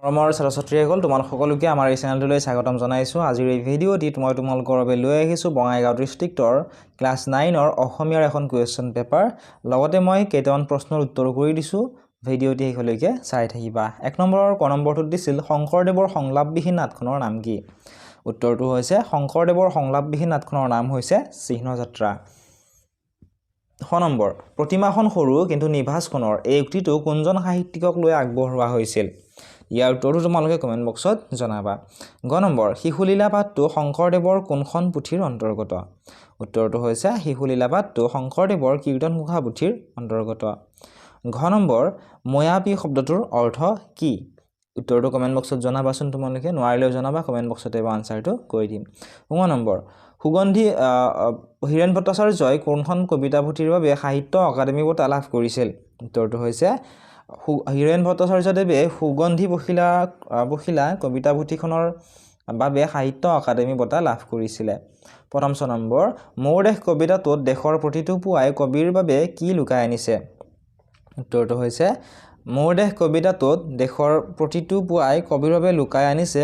মৰমৰ ছাত্ৰ-ছাত্ৰীসকল তোমালোক সকলোকে আমাৰ এই চেনেলটোলৈ স্বাগতম জনাইছোঁ। আজিৰ এই ভিডিঅ'টিত মই তোমালোকৰ বাবে লৈ আহিছোঁ বঙাইগাঁও ডিষ্ট্ৰিক্টৰ ক্লাছ 9ৰ অসমীয়াৰ এখন কুৱেশ্যন পেপাৰ। লগতে মই কেইটামান প্ৰশ্নৰ উত্তৰ কৰি দিছোঁ। ভিডিঅ'টি শেষলৈকে চাই থাকিবা। 1 নম্বৰৰ ক নম্বৰটোত দিছিল শংকৰদেৱৰ সংলাপবিহীন নাটখনৰ নাম কি? উত্তৰটো হৈছে শংকৰদেৱৰ সংলাপবিহীন নাটখনৰ নাম হৈছে চিহ্নযাত্ৰা। খ নম্বৰ প্ৰতিমাখন সৰু কিন্তু নিভাঁজ কোণৰ এই উক্তিটো কোনজন সাহিত্যিকক লৈ আগবঢ়োৱা হৈছিল? ইয়াৰ উত্তৰটো তোমালোকে কমেণ্ট বক্সত জনাবা। গ নম্বৰ শিশুলীলা পাঠটো শংকৰদেৱৰ কোনখন পুথিৰ অন্তৰ্গত? উত্তৰটো হৈছে শিশুলীলা পাঠটো শংকৰদেৱৰ কীৰ্তন ঘোষা পুথিৰ অন্তৰ্গত। ঘ নম্বৰ ময়াপী শব্দটোৰ অৰ্থ কি? উত্তৰটো কমেণ্ট বক্সত জনাবাচোন। তোমালোকে নোৱাৰিলেও জনাবা, কমেণ্ট বক্সতে আনচাৰটো কৈ দিম। ঙ নম্বৰ সুগন্ধি হীৰেণ ভট্টাচাৰ্যই কোনখন কবিতা পুথিৰ বাবে সাহিত্য অকাডেমি বঁটা লাভ কৰিছিল? উত্তৰটো হৈছে হীৰেণ ভট্টাচাৰ্যদেৱে সুগন্ধি পখিলা কবিতা পুথিখনৰ বাবে সাহিত্য অকাডেমি বঁটা লাভ কৰিছিলে। প্ৰথম ছ নম্বৰ মোৰ দেশ কবিতাটোত দেশৰ প্ৰতিটো পুৱাই কবিৰ বাবে কি লুকাই আনিছে? উত্তৰটো হৈছে মোৰ দেশ কবিতাটোত দেশৰ প্ৰতিটো পুৱাই কবিৰ বাবে লুকাই আনিছে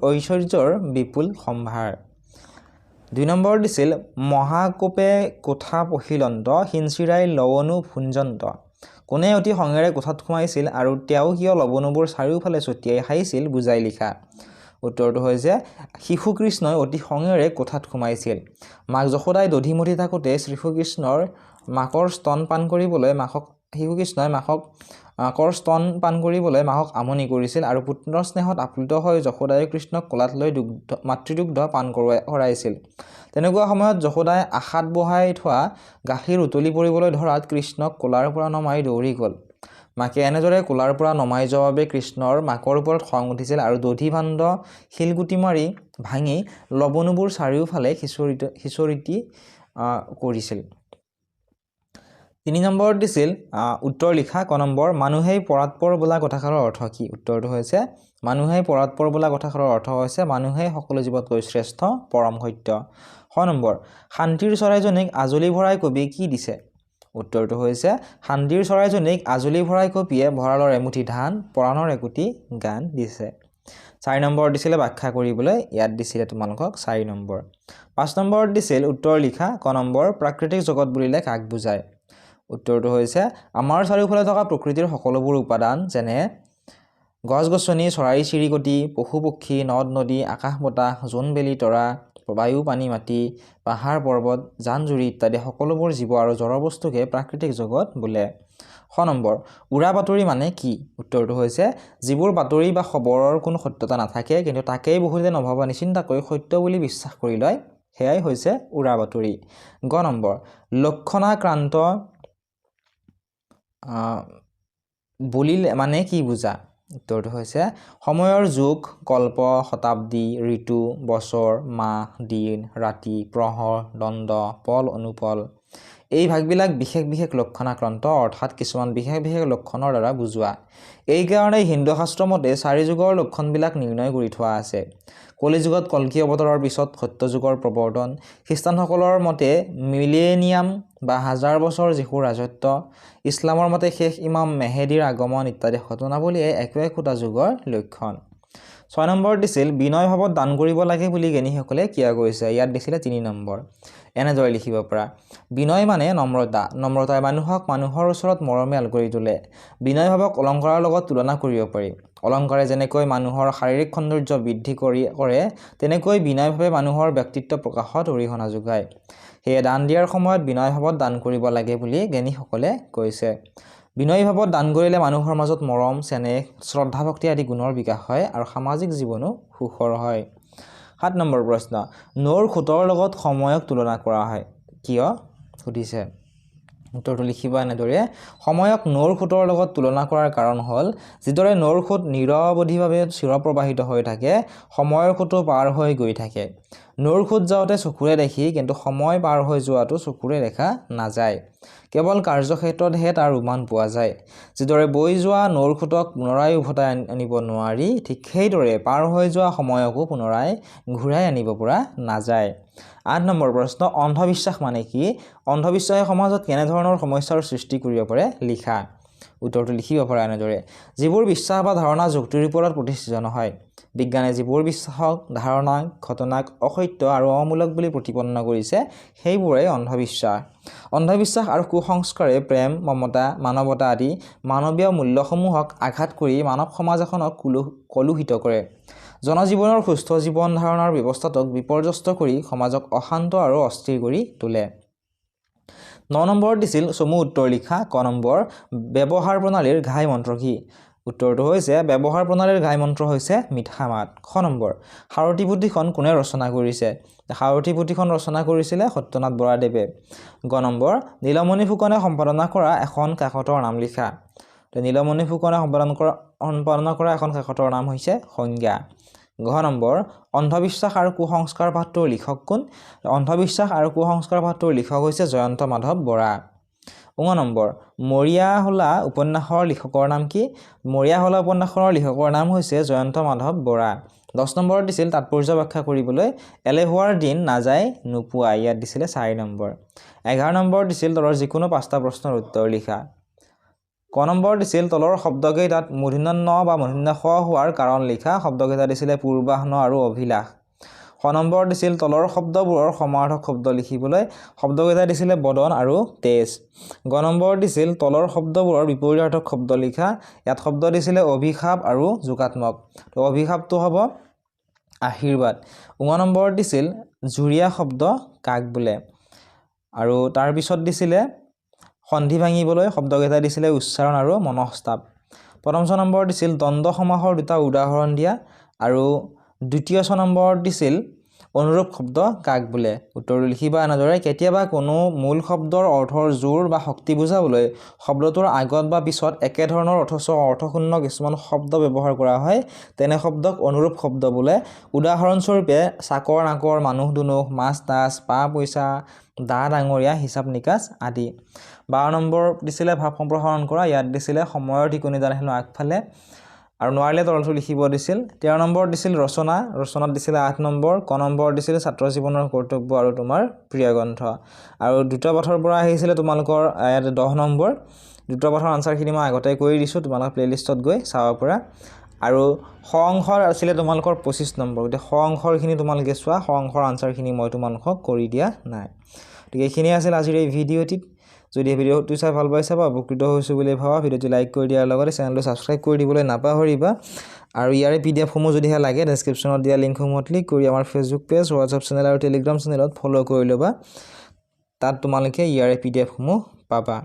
ঐশ্বৰ্যৰ বিপুল সম্ভাৰ। 2 নম্বৰ দিছিল মহাকোপে কোঠা পখিলন্ত হিঞ্চিৰাই লৱণু ভুঞ্জন্ত। কোনে অতি খঙেৰে কোঠাত সোমাইছিল আৰু তেওঁ কিয় লৱণুবোৰ চাৰিওফালে ছটিয়াই খাইছিল বুজাই লিখা। উত্তৰটো হৈছে শিশু কৃষ্ণই অতি খঙেৰে কোঠাত সোমাইছিল। মাক যশোদাই দধি-মথি থাকোঁতে শিশুকৃষ্ণই মাকৰ স্তন পান কৰিবলৈ মাকক আমনি কৰিছিল আৰু পুত্ৰ স্নেহত আপ্লুত হৈ যশোদাই কৃষ্ণক কোলাত লৈ মাতৃদুগ্ধ পান কৰাইছিল। তেনেকুৱা সময়ত যশোদাই আশাত বহাই থোৱা গাখীৰ উতলি পৰিবলৈ ধৰাত কৃষ্ণক কোলাৰ পৰা নমাই দৌৰি গ'ল। মাকে এনেদৰে কোলাৰ পৰা নমাই যোৱাৰ বাবে কৃষ্ণৰ মাকৰ ওপৰত খং উঠিছিল আৰু দধি বান্ধ শিলগুটি মাৰি ভাঙি লৱণুবোৰ চাৰিওফালে সিঁচৰিতি কৰিছিল। 3 নম্বৰত দিছিল উত্তৰ লিখা। ক নম্বৰ মানুহেই পৰাৎপৰ বোলা কথাষাৰৰ অৰ্থ কি? উত্তৰটো হৈছে মানুহেই পৰাৎপৰ বোলা কথাষাৰৰ অৰ্থ হৈছে মানুহেই সকলো জীৱতকৈ শ্ৰেষ্ঠ পৰম সত্য। খ নম্বৰ শান্তিৰ চৰাইজনীক আজলি ভৰাই কবি কি দিছে? উত্তৰটো হৈছে শান্তিৰ চৰাইজনীক আজলি ভৰাই কবিয়ে ভঁৰালৰ এমুঠি ধান পৰাণৰ একোটি গান দিছে। 4 নম্বৰত দিছিলে ব্যাখ্যা কৰিবলৈ, ইয়াত দিছিলে তোমালোকক 4 নম্বৰ। 5 নম্বৰত দিছিল উত্তৰ লিখা। ক নম্বৰ প্ৰাকৃতিক জগত বুলিলে কাক বুজায়? উত্তৰটো হৈছে আমাৰ চাৰিওফালে থকা প্ৰকৃতিৰ সকলোবোৰ উপাদান যেনে গছ-গছনি, চৰাই-চিৰিকটি, পশু-পক্ষী, নদ-নদী, আকাশ-বতাহ, জোন-বেলি, তৰা, বায়ু, পানী, মাটি, পাহাৰ-পৰ্বত, জান-জুৰি ইত্যাদি সকলোবোৰ জীৱ আৰু জড় বস্তুকে প্ৰাকৃতিক জগত বোলে। খ নম্বৰ উৰা বাতৰি মানে কি? উত্তৰটো হৈছে যিবোৰ বাতৰি বা খবৰৰ কোনো সত্যতা নাথাকে কিন্তু তাকেই বহুতে নভবা নিচিন্তাকৈ সত্য বুলি বিশ্বাস কৰি লয়, সেয়াই হৈছে উৰা বাতৰি। গ নম্বৰ লক্ষণাক্ৰান্ত বুলিলে মানে কি বুজা? উত্তৰটো হৈছে সময়ৰ যুগ, কল্প, শতাব্দী, ঋতু, বছৰ, মাহ, দিন, ৰাতি, প্ৰহৰ, দণ্ড, পল, অনুপল এই ভাগবিলাক বিশেষ বিশেষ লক্ষণাক্ৰান্ত অৰ্থাৎ কিছুমান বিশেষ বিশেষ লক্ষণৰ দ্বাৰা বুজোৱা। এইকাৰণে হিন্দু শাস্ত্ৰ মতে 4 যুগৰ লক্ষণবিলাক নিৰ্ণয় কৰি থোৱা আছে। কলি যুগত কল্কি অৱতাৰৰ পিছত সত্য যুগৰ প্ৰৱৰ্তন, খ্ৰীষ্টানসকলৰ মতে মিলেনিয়াম বা 1000 বছৰ যীশুৰ ৰাজত্ব, ইছলামৰ মতে শেষ ইমাম মেহেদীৰ আগমন ইত্যাদি ঘটনাৱলীয়ে একোটা যুগৰ লক্ষণ। 6 নম্বৰ দিছিল বিনয় ভাৱত দান কৰিব লাগে বুলি জ্ঞানীসকলে কিয় কৈছে? ইয়াত দিছিলে 3 নম্বৰ। এনেদৰে লিখিব পৰা বিনয় মানে নম্ৰতা। নম্ৰতাই মানুহক মানুহৰ ওচৰত মৰমীয়াল কৰি তোলে। বিনয় ভাৱক অলংকাৰৰ লগত তুলনা কৰিব পাৰি। অলংকাৰে যেনেকৈ মানুহৰ শাৰীৰিক সৌন্দৰ্য বৃদ্ধি কৰে তেনেকৈ বিনয় ভাৱে মানুহৰ ব্যক্তিত্ব প্ৰকাশত অৰিহণা যোগায়। সেয়ে দান দিয়াৰ সময়ত বিনয় ভাৱত দান কৰিব লাগে বুলি জ্ঞানীসকলে কৈছে। বিনয় ভাৱত দান কৰিলে মানুহৰ মাজত মৰম, চেনেহ, শ্ৰদ্ধা ভক্তি আদি গুণৰ বিকাশ হয় আৰু সামাজিক জীৱনো সুখৰ হয়। 7 নম্বৰ প্ৰশ্ন নৌৰ সোঁতৰ লগত সময়ক তুলনা কৰা হয় কিয় সুধিছে? উত্তৰটো লিখিবা এনেদৰে সময়ক নৌৰ সোঁতৰ লগত তুলনা কৰাৰ কাৰণ হ'ল যিদৰে নৌৰ সোঁত নিৰৱধিভাৱে চিৰপ্ৰবাহিত হৈ থাকে, সময়ৰ সোঁতো পাৰ হৈ গৈ থাকে। নৌৰ সোঁত যাওঁতে চকুৰে দেখি কিন্তু সময় পাৰ হৈ যোৱাটো চকুৰে দেখা নাযায়। কেৱল কাৰ্যক্ষেত্ৰতহে তাৰ উমান পোৱা যায়। যিদৰে বৈ যোৱা নৌৰ সোঁতক পুনৰাই উভতাই আনিব নোৱাৰি, ঠিক সেইদৰে পাৰ হৈ যোৱা সময়কো পুনৰাই ঘূৰাই আনিব পৰা নাযায়। 8 নম্বৰ প্ৰশ্ন অন্ধবিশ্বাস মানে কি? অন্ধবিশ্বাসে সমাজত কেনেধৰণৰ সমস্যাৰ সৃষ্টি কৰিব পাৰে লিখা। উত্তৰটো লিখিব পৰা এনেদৰে যিবোৰ বিশ্বাস বা ধাৰণা যুক্তিৰ ওপৰত প্ৰতিষ্ঠিত নহয় বিজ্ঞানে যিবোৰ বিশ্বাসক ধাৰণা ঘটনাক অসত্য আৰু অমূলক বুলি প্ৰতিপন্ন কৰিছে সেইবোৰে অন্ধবিশ্বাস অন্ধবিশ্বাস আৰু কুসংস্কাৰে প্ৰেম মমতা মানৱতা আদি মানৱীয় মূল্যসমূহক আঘাত কৰি মানৱ সমাজ এখনক কলুষিত কৰে জনজীৱনৰ সুস্থ জীৱন ধাৰণৰ ব্যৱস্থাটোক বিপৰ্যস্ত কৰি সমাজক অশান্ত আৰু অস্থিৰ কৰি তোলে 9 নম্বৰ দিছিল চমু উত্তৰ লিখা ক নম্বৰ ব্যৱহাৰ প্ৰণালীৰ ঘাই মন্ত্ৰ কি উত্তৰটো হৈছে ব্যৱহাৰ প্ৰণালীৰ ঘাই মন্ত্ৰ হৈছে মিঠা মাত খ নম্বৰ সাৰথী পুথিখন কোনে ৰচনা কৰিছে সাৰথী পুথিখন ৰচনা কৰিছিলে সত্যনাথ বৰাদেৱে গ নম্বৰ নীলমণি ফুকনে সম্পাদনা কৰা এখন কাকতৰ নাম লিখা নীলমণি ফুকনে সম্পাদনা কৰা এখন কাকতৰ নাম হৈছে সংজ্ঞা ঘ নম্বৰ অন্ধবিশ্বাস আৰু কুসংস্কাৰ পাঠটোৰ লিখক কোন অন্ধবিশ্বাস আৰু কুসংস্কাৰ পাঠটোৰ লিখক হৈছে জয়ন্ত মাধৱ বৰা ঙ নম্বৰ মৰিয়াহোলা উপন্যাসৰ লিখকৰ নাম কি মৰিয়াহোলা উপন্যাসৰ লিখকৰ নাম হৈছে জয়ন্ত মাধৱ বৰা 10 নম্বৰ দিছিল তাৎপৰ্য ব্যাখ্যা কৰিবলৈ এলেহুৱাৰ দিন নাযায় নোপোৱা ইয়াত দিছিলে 4 নম্বৰ 11 নম্বৰ দিছিল তলৰ যিকোনো 5টা প্ৰশ্নৰ উত্তৰ লিখা ক নম্বৰ দিছিল তলৰ শব্দকেইটাত মূৰ্ধন্য ন বা মূৰ্ধন্য খ হোৱাৰ কাৰণ লিখা শব্দকেইটা দিছিলে পূৰ্বাহ্ন আৰু অভিলাষ খ নম্বৰ দিছিল তলৰ শব্দবোৰৰ সমাৰ্থক শব্দ লিখিবলৈ শব্দকেইটা দিছিলে বদন আৰু তেজ গ নম্বৰ দিছিল তলৰ শব্দবোৰৰ বিপৰীতাৰ্থক শব্দ লিখা ইয়াত শব্দ দিছিলে অভিশাপ আৰু যোগাত্মক তো অভিশাপটো হ'ব আশীৰ্বাদ ঙ নম্বৰ দিছিল জুৰীয়া শব্দ কাক বোলে আৰু তাৰ পিছত দিছিলে সন্ধি ভাঙিবলৈ শব্দকেইটা দিছিলে উচ্চাৰণ আৰু মনস্তাপ প্ৰথম নম্বৰ দিছিল দ্বন্দ্ব সমাসৰ দুটা উদাহৰণ দিয়া আৰু দ্বিতীয় নম্বৰ দিছিল অনুৰূপ শব্দ কাক বোলে উত্তৰটো লিখিবা এনেদৰে কেতিয়াবা কোনো মূল শব্দৰ অৰ্থৰ জোৰ বা শক্তি বুজাবলৈ শব্দটোৰ আগত বা পিছত একে ধৰণৰ অথচ অৰ্থশূন্য কিছুমান শব্দ ব্যৱহাৰ কৰা হয় তেনে শব্দক অনুৰূপ শব্দ বোলে উদাহৰণস্বৰূপে চাকৰ নাকৰ মানুহ দুনুহ মাছ তাছ পা পইচা দা ডাঙৰীয়া হিচাপ নিকাচ আদি 12 নম্বৰ দিছিলে ভাৱ সম্প্ৰসাৰণ কৰা ইয়াত দিছিলে সময়ৰ ঠিকনিদান হেনো আগফালে আৰু নোৱাৰিলে তলটো লিখিব দিছিল 13 নম্বৰ দিছিল ৰচনাত দিছিলে 8 নম্বৰ ক নম্বৰ দিছিল ছাত্ৰ জীৱনৰ কৰ্তব্য আৰু তোমাৰ প্ৰিয় গ্ৰন্থ আৰু দুটা পাঠৰ পৰা আহিছিলে তোমালোকৰ ইয়াত 10 নম্বৰ দুটা পাঠৰ আনসাৰখিনি মই আগতে কৰি দিছো তোমালোকৰ প্লেলিষ্টত গৈ চাব পৰা আৰু খ অংশৰ আছিলে তোমালোকৰ 25 নম্বৰ গতে খ অংশৰখিনি তোমালোকে চোৱা খ অংশৰ আনসাৰখিনি মই তোমালোকক কৰি দিয়া নাই ঠিক এইখিনি আছিল আজিৰ এই ভিডিঅ'টিত যদি ভিডিঅ'টো চাই ভাল পাইছা বা উপকৃত হৈছো বুলি ভাবা ভিডিঅ'টো লাইক কৰি দিয়াৰ লগতে চেনেলটো সাবস্ক্ৰাইব কৰি দিবলৈ নাপাহৰিবা আৰু ইয়াৰে পিডিএফ সমূহ যদি লাগে ডেসক্ৰিপচনত দিয়া লিংকসমূহত ক্লিক কৰি আমাৰ ফেসবুক পেজ হোৱাটসএপ চেনেল আৰু টেলিগ্ৰাম চেনেলত ফলো কৰি ল'বা তাত তোমালোকে ইয়াৰে পিডিএফ সমূহ পাবা